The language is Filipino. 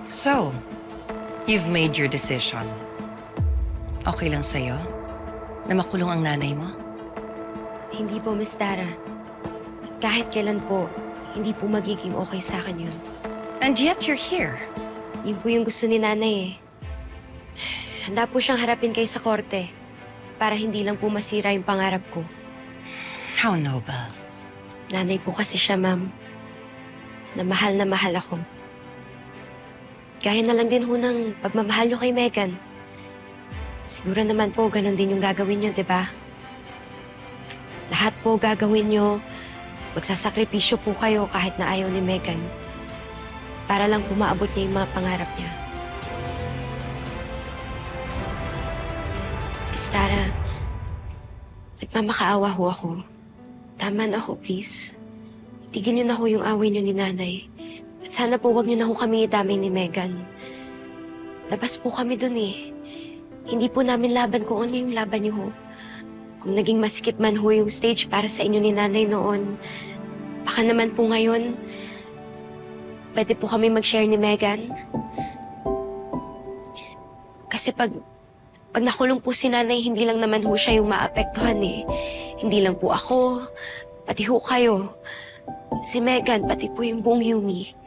So, you've made your decision. Okay lang sa'yo na makulong ang nanay mo? Hindi po, Miss Tara. At kahit kailan po, hindi po magiging okay sa akin yun. And yet you're here. Yun po yung gusto ni nanay eh. Handa po siyang harapin kayo sa korte para hindi lang po masira yung pangarap ko. How noble. Nanay po kasi siya, ma'am. Na mahal ako. Gaya na lang din ho ng pagmamahal niyo kay Megan. Siguro naman po, ganun din yung gagawin niyo, di ba? Lahat po gagawin niyo, magsasakripisyo po kayo kahit na ayaw ni Megan. Para lang po maabot niya yung mga pangarap niya. Miss Tara, nagmamakaawa ho ako. Tama na ho, please. Itigil niyo na ho yung away niyo ni nanay. At sana po wag niyo na ho kami idamay ni Megan. Labas po kami dun eh. Hindi po namin laban kung ano yung laban niyo ho. Kung naging masikip man ho yung stage para sa inyo ni nanay noon, baka naman po ngayon, pwede po kami mag-share ni Megan. Kasi pag nakulong po si nanay, hindi lang naman ho siya yung maapektuhan eh. Hindi lang po ako, pati ho kayo. Si Megan, pati po yung buong Yumi.